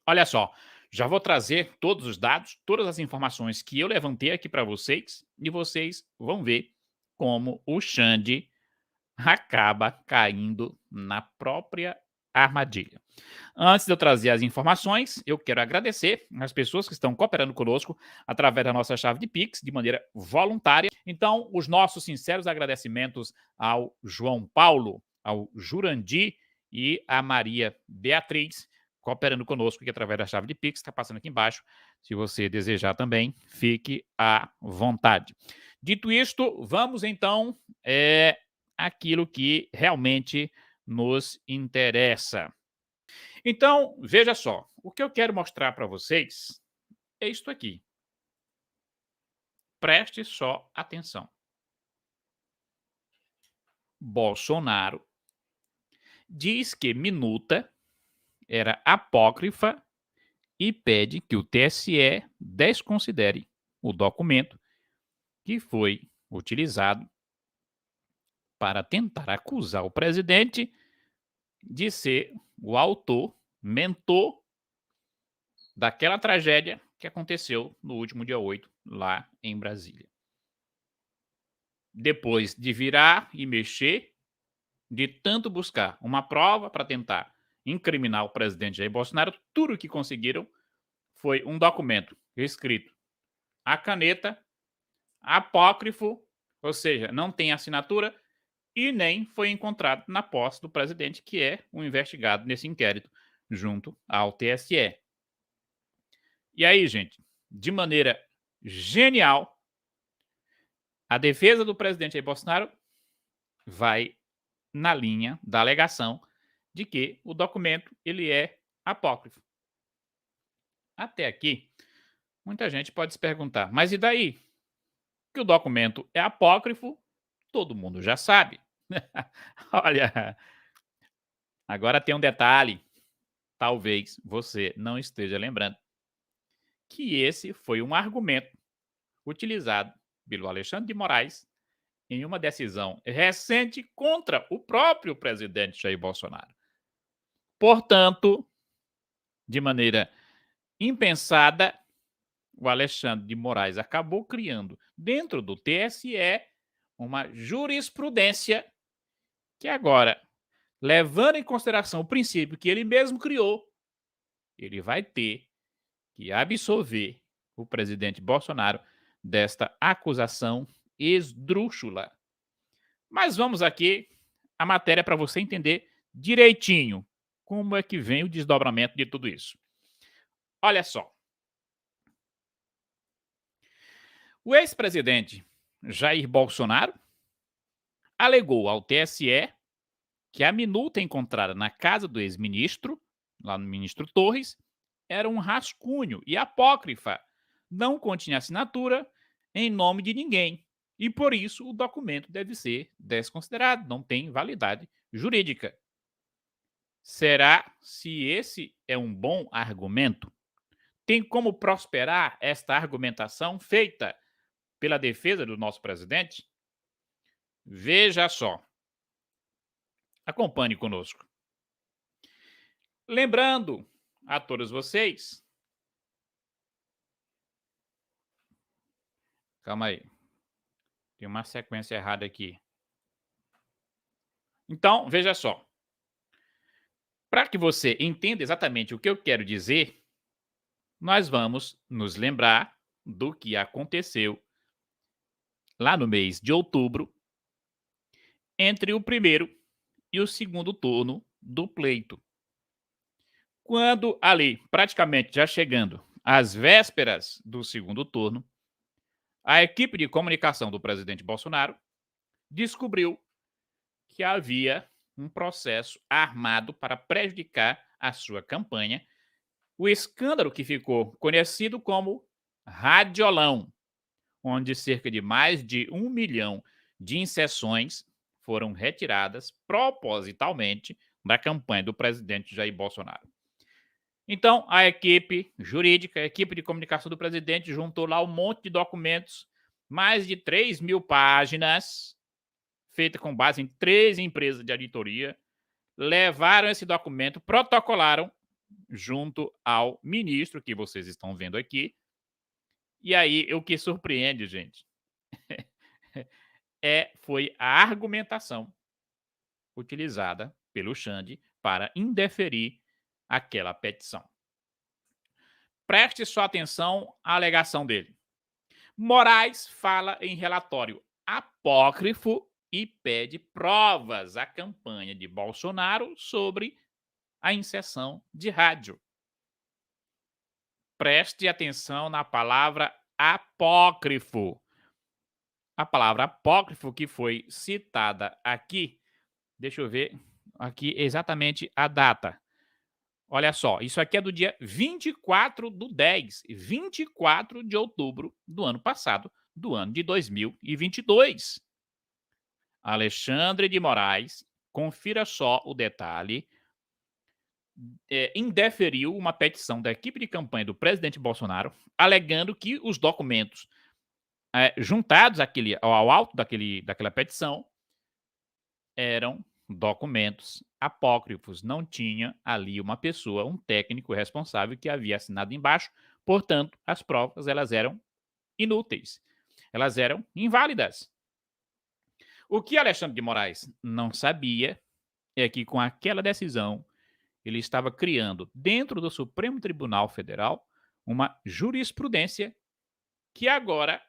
Olha só, já vou trazer todos os dados, todas as informações que eu levantei aqui para vocês e vocês vão ver como o Xande acaba caindo na própria armadilha. Antes de eu trazer as informações, eu quero agradecer as pessoas que estão cooperando conosco através da nossa chave de Pix de maneira voluntária. Então, os nossos sinceros agradecimentos ao João Paulo, ao Jurandir e à Maria Beatriz, cooperando conosco aqui através da chave de Pix, está passando aqui embaixo. Se você desejar também, fique à vontade. Dito isto, vamos então aquilo que realmente nos interessa. Então, veja só, o que eu quero mostrar para vocês é isto aqui. Preste só atenção. Bolsonaro diz que minuta era apócrifa e pede que o TSE desconsidere o documento que foi utilizado para tentar acusar o presidente de ser o autor, mentor daquela tragédia que aconteceu no último dia 8, lá em Brasília. Depois de virar e mexer, de tanto buscar uma prova para tentar incriminar o presidente Jair Bolsonaro, tudo o que conseguiram foi um documento escrito à caneta, apócrifo, ou seja, não tem assinatura e nem foi encontrado na posse do presidente, que é o investigado nesse inquérito junto ao TSE. E aí, gente, de maneira genial, a defesa do presidente Jair Bolsonaro vai na linha da alegação de que o documento ele é apócrifo. Até aqui, muita gente pode se perguntar, mas e daí? Que o documento é apócrifo, todo mundo já sabe. Olha, agora tem um detalhe, talvez você não esteja lembrando, que esse foi um argumento utilizado pelo Alexandre de Moraes em uma decisão recente contra o próprio presidente Jair Bolsonaro. Portanto, de maneira impensada, o Alexandre de Moraes acabou criando, dentro do TSE, uma jurisprudência que agora, levando em consideração o princípio que ele mesmo criou, ele vai ter que absolver o presidente Bolsonaro desta acusação esdrúxula. Mas vamos aqui a matéria para você entender direitinho como é que vem o desdobramento de tudo isso. Olha só. O ex-presidente Jair Bolsonaro alegou ao TSE que a minuta encontrada na casa do ex-ministro, lá no ministro Torres, era um rascunho e apócrifa, não continha assinatura em nome de ninguém. E por isso o documento deve ser desconsiderado, não tem validade jurídica. Será se esse é um bom argumento? Tem como prosperar esta argumentação feita pela defesa do nosso presidente? Veja só. Acompanhe conosco. Lembrando a todos vocês. Calma aí. Tem uma sequência errada aqui. Então, veja só. Para que você entenda exatamente o que eu quero dizer, nós vamos nos lembrar do que aconteceu lá no mês de outubro, entre o primeiro e o segundo turno do pleito. Quando ali, praticamente já chegando às vésperas do segundo turno, a equipe de comunicação do presidente Bolsonaro descobriu que havia um processo armado para prejudicar a sua campanha, o escândalo que ficou conhecido como Radiolão, onde cerca de mais de 1 milhão de inserções foram retiradas propositalmente da campanha do presidente Jair Bolsonaro. Então, a equipe jurídica, a equipe de comunicação do presidente juntou lá um monte de documentos, mais de 3.000 páginas, feita com base em 3 empresas de auditoria, levaram esse documento, protocolaram junto ao ministro que vocês estão vendo aqui. E aí, o que surpreende, gente, foi a argumentação utilizada pelo Xande para indeferir aquela petição. Preste sua atenção à alegação dele. Moraes fala em relatório apócrifo e pede provas à campanha de Bolsonaro sobre a inserção de rádio. Preste atenção na palavra apócrifo. A palavra apócrifo que foi citada aqui, deixa eu ver aqui exatamente a data. Olha só, isso aqui é do dia 24/10, 24 de outubro do ano passado, do ano de 2022. Alexandre de Moraes, confira só o detalhe, indeferiu uma petição da equipe de campanha do presidente Bolsonaro, alegando que os documentos juntados ao alto daquela petição eram documentos apócrifos. Não tinha ali uma pessoa, um técnico responsável que havia assinado embaixo. Portanto, as provas elas eram inúteis. Elas eram inválidas. O que Alexandre de Moraes não sabia é que com aquela decisão ele estava criando dentro do Supremo Tribunal Federal uma jurisprudência que agora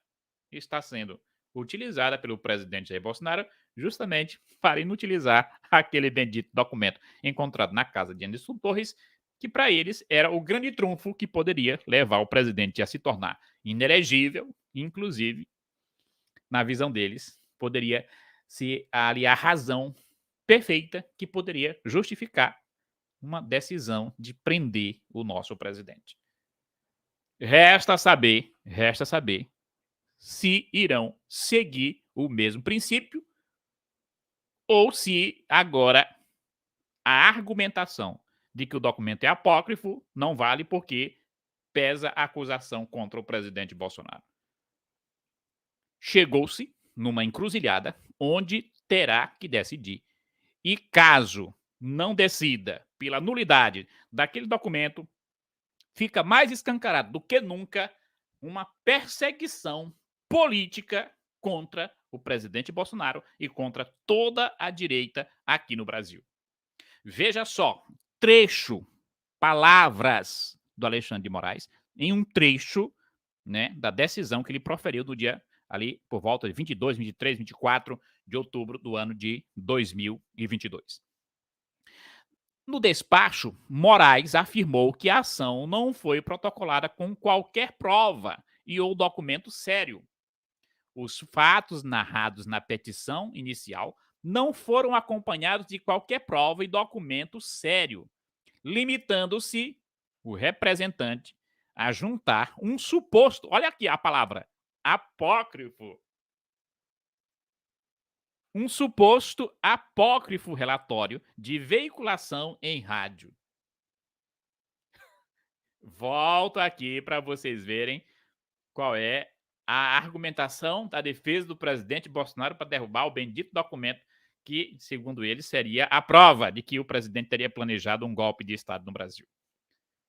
está sendo utilizada pelo presidente Jair Bolsonaro justamente para inutilizar aquele bendito documento encontrado na casa de Anderson Torres, que para eles era o grande trunfo que poderia levar o presidente a se tornar inelegível, inclusive, na visão deles, poderia ser ali a razão perfeita que poderia justificar uma decisão de prender o nosso presidente. Resta saber se irão seguir o mesmo princípio ou se agora a argumentação de que o documento é apócrifo não vale porque pesa a acusação contra o presidente Bolsonaro. Chegou-se numa encruzilhada onde terá que decidir. E caso não decida pela nulidade daquele documento, fica mais escancarado do que nunca uma perseguição política contra o presidente Bolsonaro e contra toda a direita aqui no Brasil. Veja só, palavras do Alexandre de Moraes, em um trecho, né, da decisão que ele proferiu no dia ali por volta de 22, 23, 24 de outubro do ano de 2022. No despacho, Moraes afirmou que a ação não foi protocolada com qualquer prova e ou documento sério. Os fatos narrados na petição inicial não foram acompanhados de qualquer prova e documento sério, limitando-se o representante a juntar um suposto, olha aqui a palavra, apócrifo, um suposto apócrifo relatório de veiculação em rádio. Volto aqui para vocês verem qual é a argumentação da defesa do presidente Bolsonaro para derrubar o bendito documento que, segundo ele, seria a prova de que o presidente teria planejado um golpe de Estado no Brasil.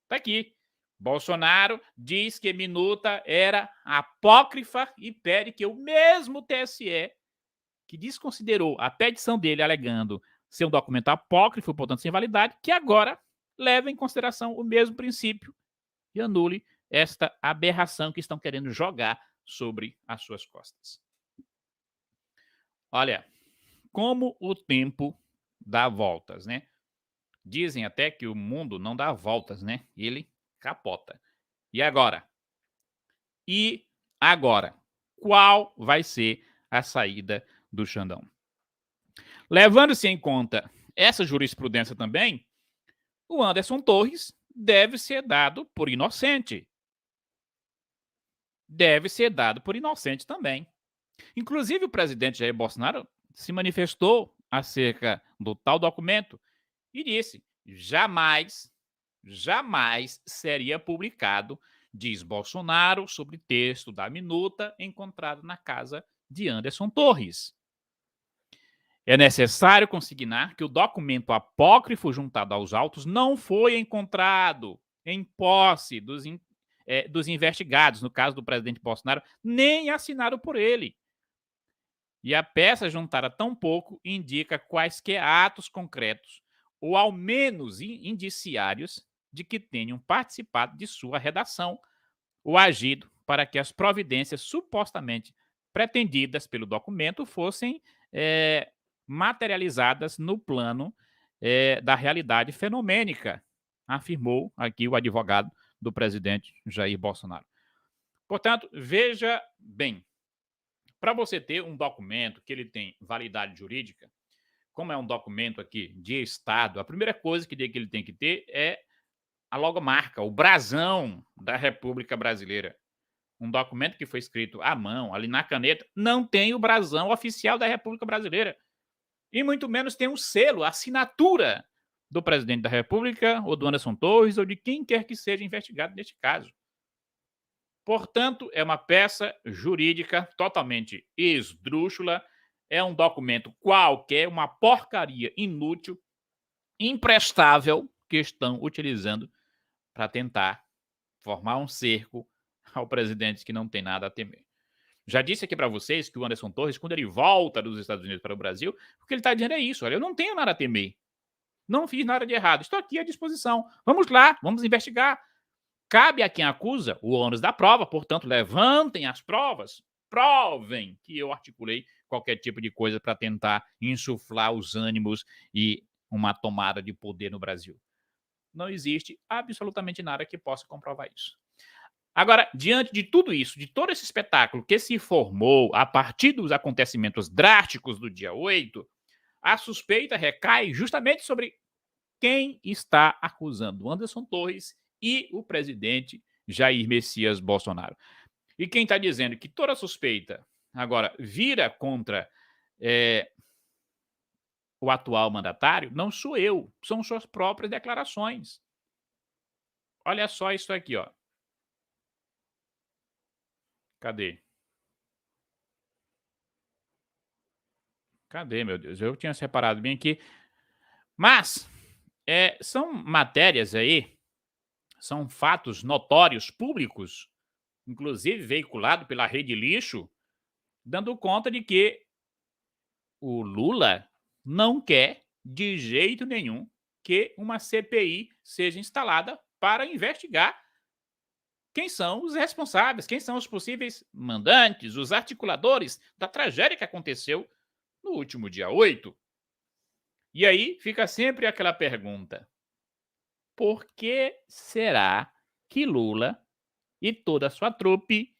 Está aqui. Bolsonaro diz que minuta era apócrifa e pede que o mesmo TSE, que desconsiderou a petição dele alegando ser um documento apócrifo, portanto sem validade, que agora leve em consideração o mesmo princípio e anule esta aberração que estão querendo jogar sobre as suas costas. Olha, como o tempo dá voltas, né? Dizem até que o mundo não dá voltas, né? Ele capota. E agora? Qual vai ser a saída do Xandão? Levando-se em conta essa jurisprudência também, o Anderson Torres deve ser dado por inocente. Deve ser dado por inocente também. Inclusive, o presidente Jair Bolsonaro se manifestou acerca do tal documento e disse: jamais seria publicado, diz Bolsonaro, sobre texto da minuta encontrado na casa de Anderson Torres. É necessário consignar que o documento apócrifo juntado aos autos não foi encontrado em posse dos investigados, no caso do presidente Bolsonaro, nem assinado por ele. E a peça juntada tão pouco indica quaisquer atos concretos, ou ao menos indiciários, de que tenham participado de sua redação ou agido para que as providências supostamente pretendidas pelo documento fossem materializadas no plano da realidade fenomênica, afirmou aqui o advogado do presidente Jair Bolsonaro. Portanto, veja bem, para você ter um documento que ele tem validade jurídica, como é um documento aqui de Estado, a primeira coisa que ele tem que ter é a logomarca, o brasão da República Brasileira. Um documento que foi escrito à mão, ali na caneta, não tem o brasão oficial da República Brasileira. E muito menos tem um selo, a assinatura do presidente da República, ou do Anderson Torres, ou de quem quer que seja investigado neste caso. Portanto, é uma peça jurídica totalmente esdrúxula, é um documento qualquer, uma porcaria inútil, imprestável, que estão utilizando para tentar formar um cerco ao presidente que não tem nada a temer. Já disse aqui para vocês que o Anderson Torres, quando ele volta dos Estados Unidos para o Brasil, o que ele está dizendo é isso: olha, eu não tenho nada a temer, não fiz nada de errado, estou aqui à disposição, vamos lá, vamos investigar. Cabe a quem acusa o ônus da prova, portanto, levantem as provas, provem que eu articulei qualquer tipo de coisa para tentar insuflar os ânimos e uma tomada de poder no Brasil. Não existe absolutamente nada que possa comprovar isso. Agora, diante de tudo isso, de todo esse espetáculo que se formou a partir dos acontecimentos drásticos do dia 8, a suspeita recai justamente sobre quem está acusando Anderson Torres e o presidente Jair Messias Bolsonaro. E quem está dizendo que toda suspeita agora vira contra o atual mandatário não sou eu, são suas próprias declarações. Olha só isso aqui, ó. Cadê? Cadê, meu Deus? Eu tinha separado bem aqui. Mas são matérias aí, são fatos notórios, públicos, inclusive veiculado pela Rede Lixo, dando conta de que o Lula não quer, de jeito nenhum, que uma CPI seja instalada para investigar quem são os responsáveis, quem são os possíveis mandantes, os articuladores da tragédia que aconteceu no último dia 8. E aí fica sempre aquela pergunta: por que será que Lula e toda a sua trupe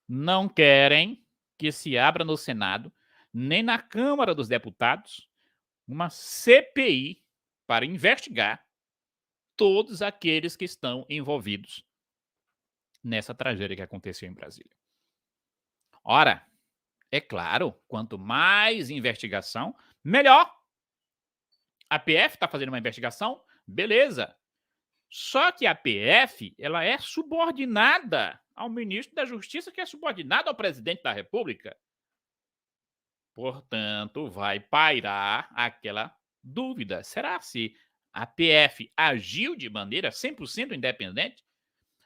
não querem que se abra no Senado, nem na Câmara dos Deputados, uma CPI para investigar todos aqueles que estão envolvidos nessa tragédia que aconteceu em Brasília? Ora, é claro, quanto mais investigação, melhor. A PF está fazendo uma investigação, beleza. Só que a PF, ela é subordinada ao ministro da Justiça, que é subordinado ao presidente da República. Portanto, vai pairar aquela dúvida. Será se a PF agiu de maneira 100% independente?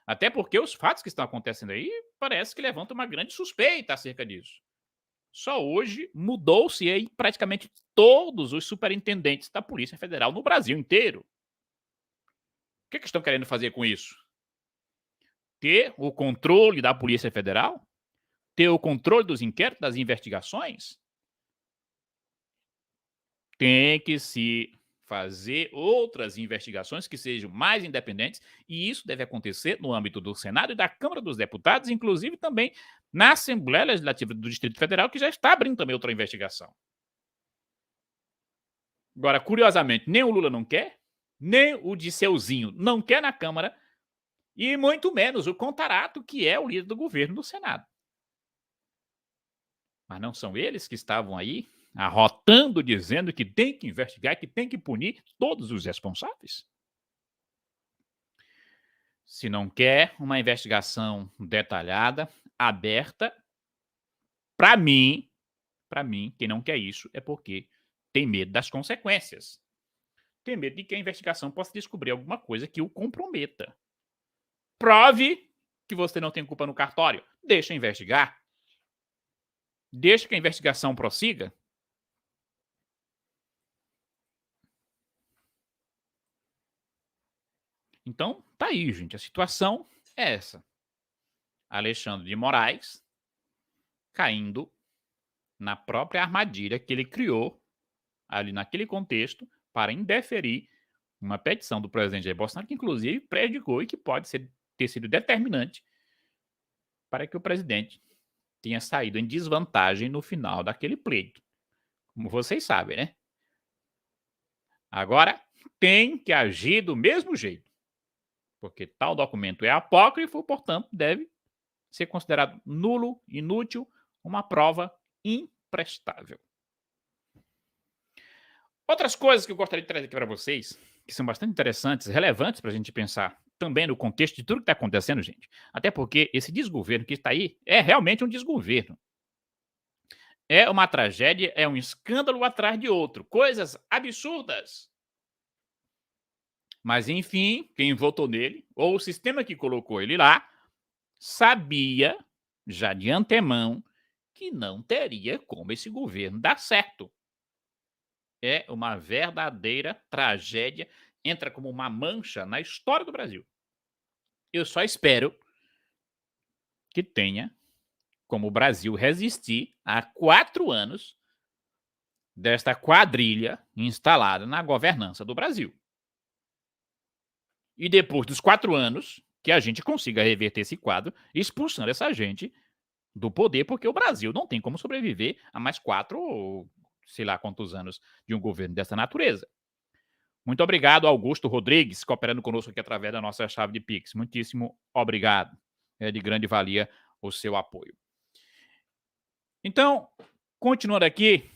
Até porque os fatos que estão acontecendo aí parece que levantam uma grande suspeita acerca disso. Só hoje mudou-se aí praticamente todos os superintendentes da Polícia Federal no Brasil inteiro. O que estão querendo fazer com isso? Ter o controle da Polícia Federal? Ter o controle dos inquéritos, das investigações? Tem que se fazer outras investigações que sejam mais independentes, e isso deve acontecer no âmbito do Senado e da Câmara dos Deputados, inclusive também na Assembleia Legislativa do Distrito Federal, que já está abrindo também outra investigação. Agora, curiosamente, nem o Lula não quer, nem o Disseuzinho não quer na Câmara, e muito menos o Contarato, que é o líder do governo no Senado. Mas não são eles que estavam aí arrotando, dizendo que tem que investigar, que tem que punir todos os responsáveis? Se não quer uma investigação detalhada, aberta, para mim, quem não quer isso é porque tem medo das consequências. Tem medo de que a investigação possa descobrir alguma coisa que o comprometa. Prove que você não tem culpa no cartório. Deixa investigar. Deixa que a investigação prossiga. Então, tá aí, gente. A situação é essa. Alexandre de Moraes caindo na própria armadilha que ele criou ali naquele contexto para indeferir uma petição do presidente Jair Bolsonaro, que inclusive prejudicou e que pode ter sido determinante para que o presidente tenha saído em desvantagem no final daquele pleito. Como vocês sabem, né? Agora, tem que agir do mesmo jeito, porque tal documento é apócrifo, portanto, deve ser considerado nulo, inútil, uma prova imprestável. Outras coisas que eu gostaria de trazer aqui para vocês, que são bastante interessantes, relevantes para a gente pensar também no contexto de tudo que está acontecendo, gente. Até porque esse desgoverno que está aí é realmente um desgoverno. É uma tragédia, é um escândalo atrás de outro. Coisas absurdas. Mas, enfim, quem votou nele, ou o sistema que colocou ele lá, sabia, já de antemão, que não teria como esse governo dar certo. É uma verdadeira tragédia, entra como uma mancha na história do Brasil. Eu só espero que tenha como o Brasil resistir a 4 anos desta quadrilha instalada na governança do Brasil. E depois dos 4 anos, que a gente consiga reverter esse quadro, expulsando essa gente do poder, porque o Brasil não tem como sobreviver a mais 4 ou sei lá quantos anos de um governo dessa natureza. Muito obrigado, Augusto Rodrigues, cooperando conosco aqui através da nossa chave de Pix. Muitíssimo obrigado. É de grande valia o seu apoio. Então, continuando aqui,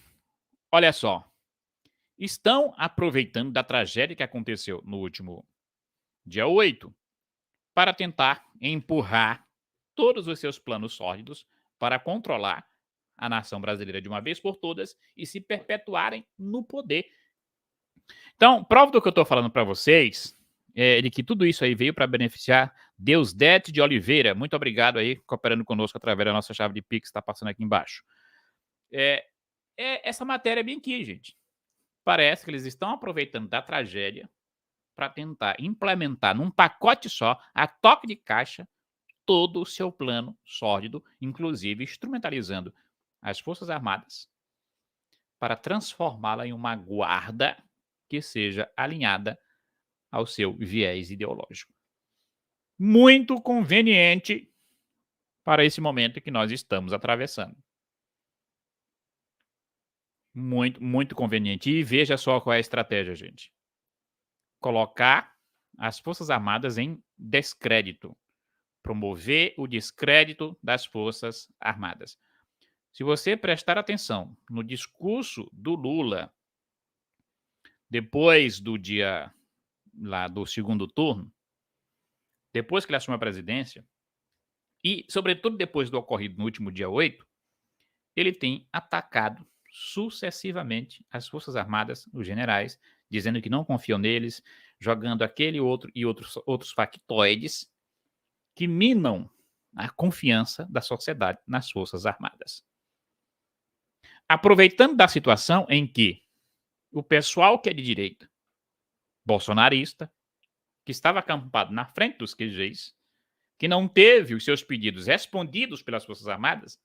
olha só. Estão aproveitando da tragédia que aconteceu no último dia 8 para tentar empurrar todos os seus planos sórdidos para controlar a nação brasileira de uma vez por todas e se perpetuarem no poder. Então, prova do que eu estou falando para vocês é de que tudo isso aí veio para beneficiar Deusdete de Oliveira. Muito obrigado aí, cooperando conosco através da nossa chave de Pix, está passando aqui embaixo. Essa matéria é bem aqui, gente. Parece que eles estão aproveitando da tragédia para tentar implementar num pacote só, a toque de caixa, todo o seu plano sórdido, inclusive instrumentalizando as Forças Armadas para transformá-la em uma guarda que seja alinhada ao seu viés ideológico. Muito conveniente para esse momento que nós estamos atravessando. Muito, muito conveniente. E veja só qual é a estratégia, gente. Colocar as Forças Armadas em descrédito. Promover o descrédito das Forças Armadas. Se você prestar atenção no discurso do Lula, depois do dia lá do segundo turno, depois que ele assumiu a presidência, e sobretudo depois do ocorrido no último dia 8, ele tem atacado sucessivamente as Forças Armadas, os generais, dizendo que não confiam neles, jogando aquele outro e outros factoides que minam a confiança da sociedade nas Forças Armadas. Aproveitando da situação em que o pessoal que é de direita, bolsonarista, que estava acampado na frente dos QGs, que não teve os seus pedidos respondidos pelas Forças Armadas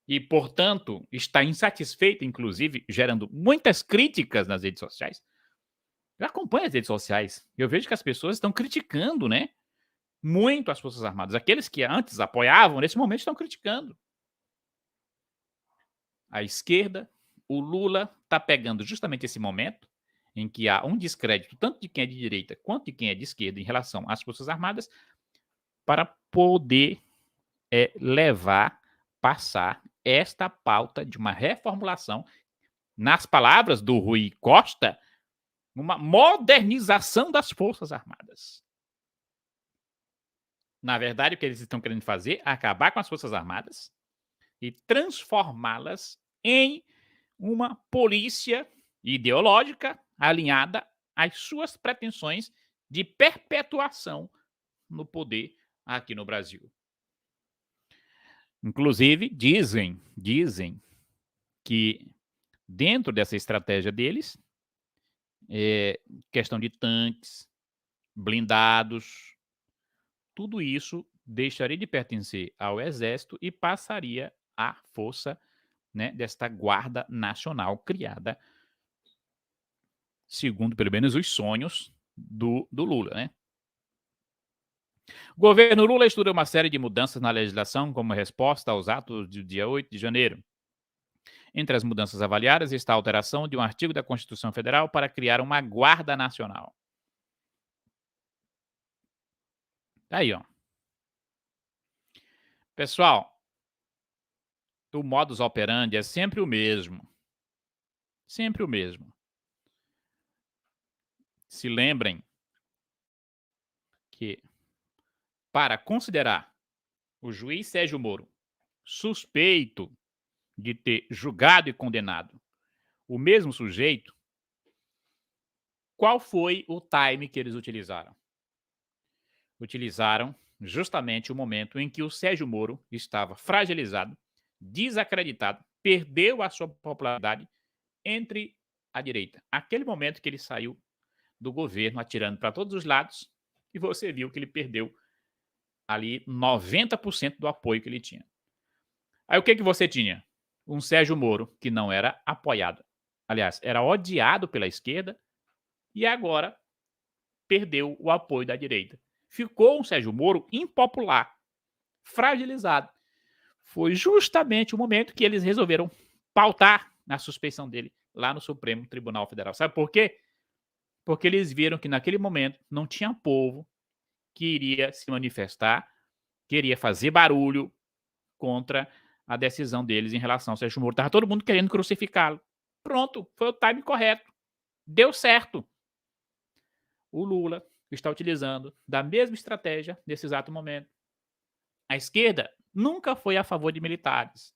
e, portanto, está insatisfeito, inclusive, gerando muitas críticas nas redes sociais. Eu acompanho as redes sociais, eu vejo que as pessoas estão criticando, né, muito as Forças Armadas. Aqueles que antes apoiavam, nesse momento, estão criticando. A esquerda, o Lula está pegando justamente esse momento em que há um descrédito tanto de quem é de direita quanto de quem é de esquerda em relação às Forças Armadas para poder passar esta pauta de uma reformulação, nas palavras do Rui Costa, uma modernização das Forças Armadas. Na verdade, o que eles estão querendo fazer é acabar com as Forças Armadas e transformá-las em uma polícia ideológica alinhada às suas pretensões de perpetuação no poder aqui no Brasil. Inclusive, dizem que dentro dessa estratégia deles, questão de tanques, blindados, tudo isso deixaria de pertencer ao Exército e passaria à força, né, desta Guarda Nacional criada, segundo pelo menos os sonhos do Lula, né? O governo Lula estuda uma série de mudanças na legislação como resposta aos atos do dia 8 de janeiro. Entre as mudanças avaliadas está a alteração de um artigo da Constituição Federal para criar uma Guarda Nacional. Tá aí, ó. Pessoal, o modus operandi é sempre o mesmo. Sempre o mesmo. Se lembrem que, para considerar o juiz Sérgio Moro suspeito de ter julgado e condenado o mesmo sujeito, qual foi o time que eles utilizaram? Utilizaram justamente o momento em que o Sérgio Moro estava fragilizado, desacreditado, perdeu a sua popularidade entre a direita. Aquele momento que ele saiu do governo atirando para todos os lados e você viu que ele perdeu ali 90% do apoio que ele tinha. Aí o que você tinha? Um Sérgio Moro que não era apoiado. Aliás, era odiado pela esquerda e agora perdeu o apoio da direita. Ficou um Sérgio Moro impopular, fragilizado. Foi justamente o momento que eles resolveram pautar a suspeição dele lá no Supremo Tribunal Federal. Sabe por quê? Porque eles viram que naquele momento não tinha povo que iria se manifestar, queria fazer barulho contra a decisão deles em relação ao Sérgio Moro. Estava todo mundo querendo crucificá-lo. Pronto, foi o time correto. Deu certo. O Lula está utilizando da mesma estratégia nesse exato momento. A esquerda nunca foi a favor de militares.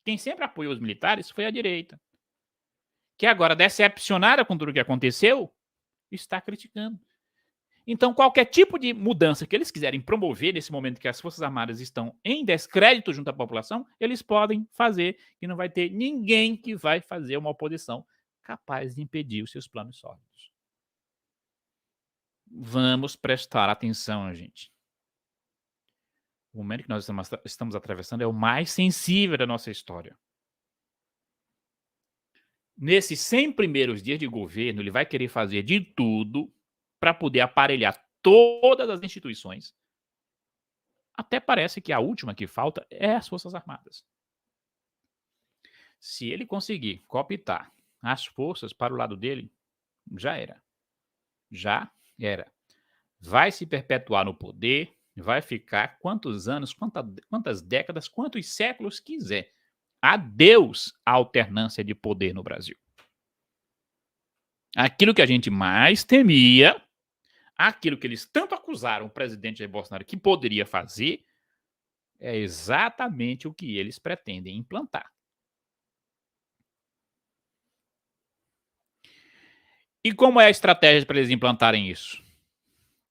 Quem sempre apoiou os militares foi a direita. Que agora, decepcionada com tudo o que aconteceu, está criticando. Então, qualquer tipo de mudança que eles quiserem promover nesse momento que as Forças Armadas estão em descrédito junto à população, eles podem fazer e não vai ter ninguém que vai fazer uma oposição capaz de impedir os seus planos sólidos. Vamos prestar atenção, gente. O momento que nós estamos atravessando é o mais sensível da nossa história. Nesses 100 primeiros dias de governo, ele vai querer fazer de tudo para poder aparelhar todas as instituições. Até parece que a última que falta é as Forças Armadas. Se ele conseguir cooptar as forças para o lado dele, já era. Já era. Vai se perpetuar no poder, vai ficar quantos anos, quantas décadas, quantos séculos quiser. Adeus a alternância de poder no Brasil. Aquilo que a gente mais temia, aquilo que eles tanto acusaram o presidente Jair Bolsonaro que poderia fazer, é exatamente o que eles pretendem implantar. E como é a estratégia para eles implantarem isso?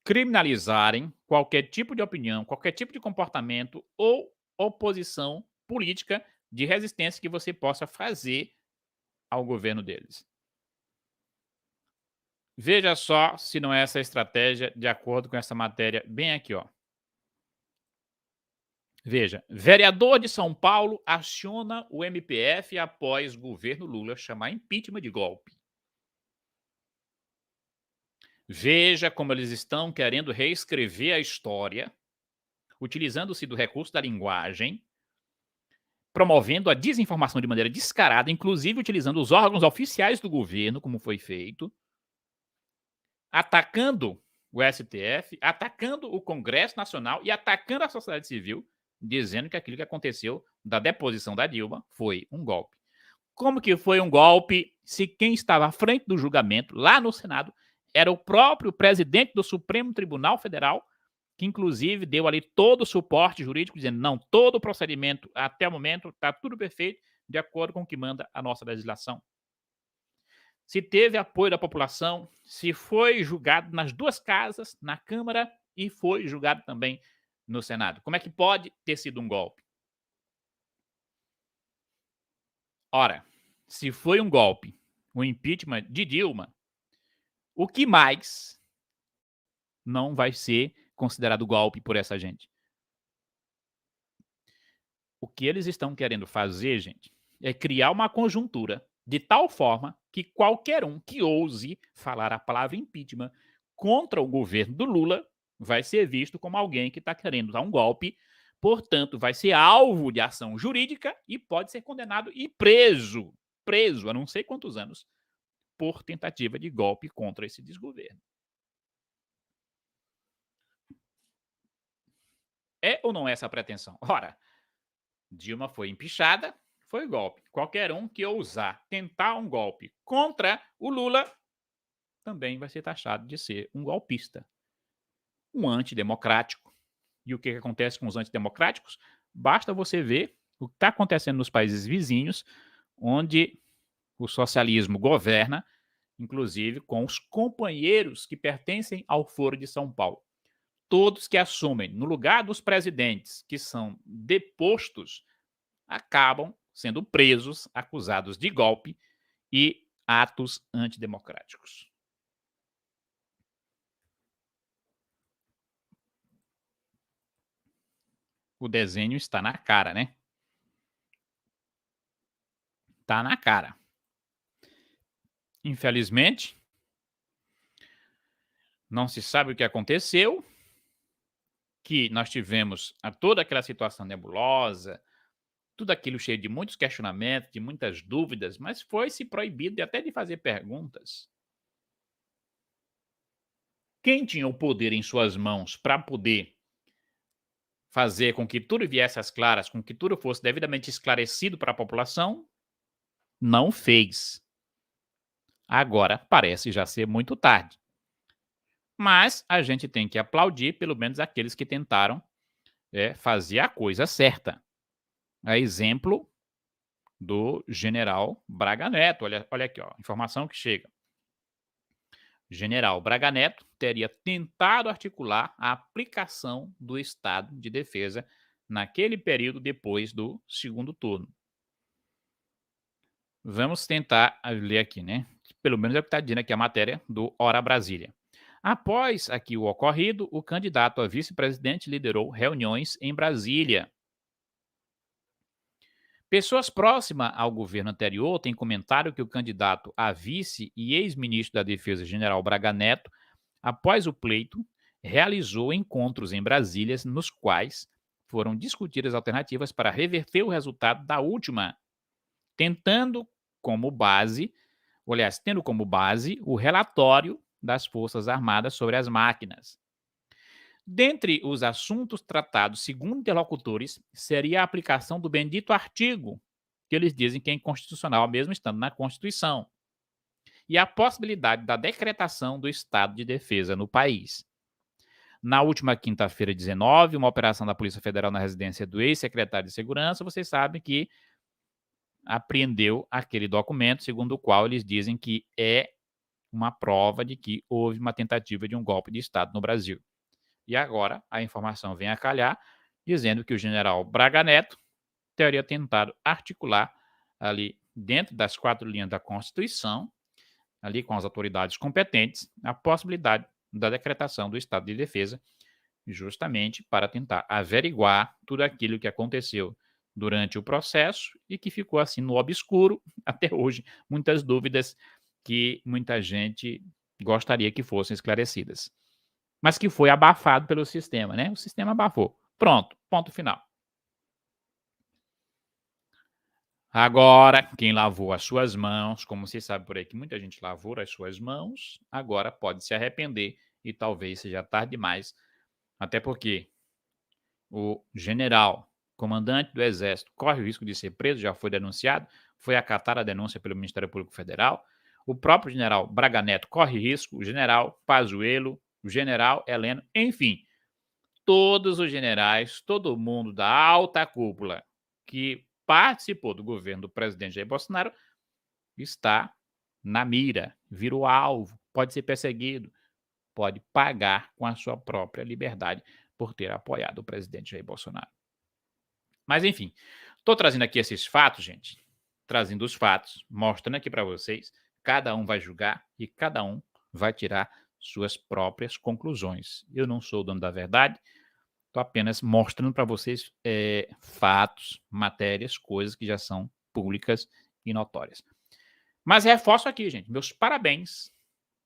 Criminalizarem qualquer tipo de opinião, qualquer tipo de comportamento ou oposição política de resistência que você possa fazer ao governo deles. Veja só se não é essa estratégia de acordo com essa matéria bem aqui, ó. Veja, vereador de São Paulo aciona o MPF após governo Lula chamar impeachment de golpe. Veja como eles estão querendo reescrever a história, utilizando-se do recurso da linguagem, promovendo a desinformação de maneira descarada, inclusive utilizando os órgãos oficiais do governo, como foi feito, atacando o STF, atacando o Congresso Nacional e atacando a sociedade civil, dizendo que aquilo que aconteceu da deposição da Dilma foi um golpe. Como que foi um golpe se quem estava à frente do julgamento, lá no Senado, era o próprio presidente do Supremo Tribunal Federal, que inclusive deu ali todo o suporte jurídico, dizendo, não, todo o procedimento até o momento está tudo perfeito, de acordo com o que manda a nossa legislação. Se teve apoio da população, se foi julgado nas duas casas, na Câmara e foi julgado também no Senado. Como é que pode ter sido um golpe? Ora, se foi um golpe, o impeachment de Dilma, o que mais não vai ser considerado golpe por essa gente? O que eles estão querendo fazer, gente, é criar uma conjuntura de tal forma que qualquer um que ouse falar a palavra impeachment contra o governo do Lula vai ser visto como alguém que está querendo dar um golpe, portanto, vai ser alvo de ação jurídica e pode ser condenado e preso a não sei quantos anos, por tentativa de golpe contra esse desgoverno. É ou não é essa a pretensão? Ora, Dilma foi empichada, foi golpe. Qualquer um que ousar tentar um golpe contra o Lula também vai ser taxado de ser um golpista, um antidemocrático. E o que acontece com os antidemocráticos? Basta você ver o que está acontecendo nos países vizinhos, onde o socialismo governa, inclusive com os companheiros que pertencem ao Foro de São Paulo. Todos que assumem no lugar dos presidentes que são depostos acabam sendo presos, acusados de golpe e atos antidemocráticos. O desenho está na cara, né? Está na cara. Infelizmente, não se sabe o que aconteceu, que nós tivemos toda aquela situação nebulosa, tudo aquilo cheio de muitos questionamentos, de muitas dúvidas, mas foi-se proibido até de fazer perguntas. Quem tinha o poder em suas mãos para poder fazer com que tudo viesse às claras, com que tudo fosse devidamente esclarecido para a população, não fez. Agora parece já ser muito tarde. Mas a gente tem que aplaudir, pelo menos, aqueles que tentaram fazer a coisa certa. A exemplo do general Braga Neto. Olha aqui, ó, informação que chega. General Braga Neto teria tentado articular a aplicação do estado de defesa naquele período depois do segundo turno. Vamos tentar ler aqui, né? Pelo menos é o que está dizendo aqui a matéria do Hora Brasília. Após aqui o ocorrido, o candidato a vice-presidente liderou reuniões em Brasília. Pessoas próximas ao governo anterior têm comentado que o candidato a vice e ex-ministro da Defesa, general Braga Neto, após o pleito, realizou encontros em Brasília nos quais foram discutidas alternativas para reverter o resultado da última, tendo como base o relatório das Forças Armadas sobre as máquinas. Dentre os assuntos tratados, segundo interlocutores, seria a aplicação do bendito artigo, que eles dizem que é inconstitucional, mesmo estando na Constituição, e a possibilidade da decretação do estado de defesa no país. Na última quinta-feira, 19, uma operação da Polícia Federal na residência do ex-secretário de Segurança, vocês sabem que apreendeu aquele documento, segundo o qual eles dizem que é uma prova de que houve uma tentativa de um golpe de Estado no Brasil. E agora a informação vem a calhar, dizendo que o general Braga Neto teria tentado articular ali dentro das 4 linhas da Constituição, ali com as autoridades competentes, a possibilidade da decretação do estado de defesa, justamente para tentar averiguar tudo aquilo que aconteceu durante o processo e que ficou assim no obscuro até hoje, muitas dúvidas que muita gente gostaria que fossem esclarecidas. Mas que foi abafado pelo sistema, né? O sistema abafou. Pronto, ponto final. Agora, quem lavou as suas mãos, como você sabe por aí que muita gente lavou as suas mãos, agora pode se arrepender e talvez seja tarde demais, até porque o general, comandante do Exército, corre o risco de ser preso, já foi denunciado, foi acatada a denúncia pelo Ministério Público Federal. O próprio general Braga Neto corre risco, o general Pazuello, o general Heleno, enfim, todos os generais, todo mundo da alta cúpula que participou do governo do presidente Jair Bolsonaro está na mira, virou alvo, pode ser perseguido, pode pagar com a sua própria liberdade por ter apoiado o presidente Jair Bolsonaro. Mas enfim, estou trazendo aqui esses fatos, gente, trazendo os fatos, mostrando aqui para vocês, cada um vai julgar e cada um vai tirar suas próprias conclusões. Eu não sou o dono da verdade, estou apenas mostrando para vocês fatos, matérias, coisas que já são públicas e notórias. Mas reforço aqui, gente, meus parabéns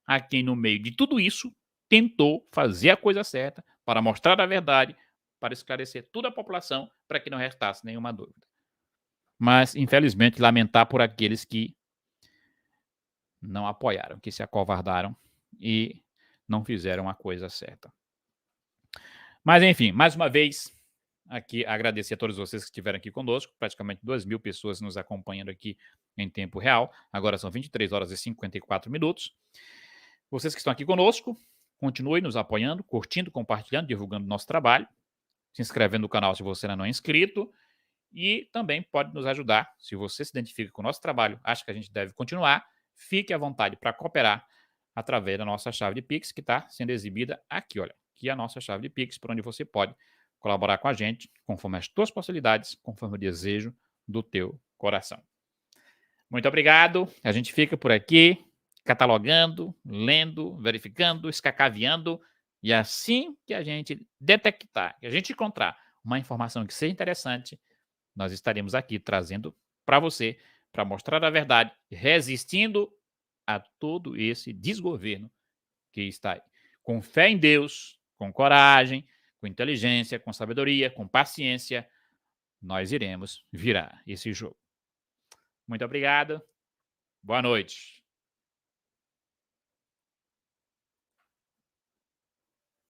a quem no meio de tudo isso tentou fazer a coisa certa para mostrar a verdade, para esclarecer toda a população, para que não restasse nenhuma dúvida. Mas, infelizmente, lamentar por aqueles que não apoiaram, que se acovardaram e não fizeram a coisa certa. Mas, enfim, mais uma vez, aqui agradecer a todos vocês que estiveram aqui conosco, praticamente 2.000 pessoas nos acompanhando aqui em tempo real. Agora são 23 horas e 54 minutos. Vocês que estão aqui conosco, continuem nos apoiando, curtindo, compartilhando, divulgando o nosso trabalho, se inscrevendo no canal se você ainda não é inscrito e também pode nos ajudar, se você se identifica com o nosso trabalho, acha que a gente deve continuar, fique à vontade para cooperar através da nossa chave de Pix, que está sendo exibida aqui, olha, aqui é a nossa chave de Pix, por onde você pode colaborar com a gente, conforme as tuas possibilidades, conforme o desejo do teu coração. Muito obrigado, a gente fica por aqui, catalogando, lendo, verificando, escacaviando, e assim que a gente detectar, que a gente encontrar uma informação que seja interessante, nós estaremos aqui trazendo para você, para mostrar a verdade, resistindo a todo esse desgoverno que está aí. Com fé em Deus, com coragem, com inteligência, com sabedoria, com paciência, nós iremos virar esse jogo. Muito obrigado. Boa noite.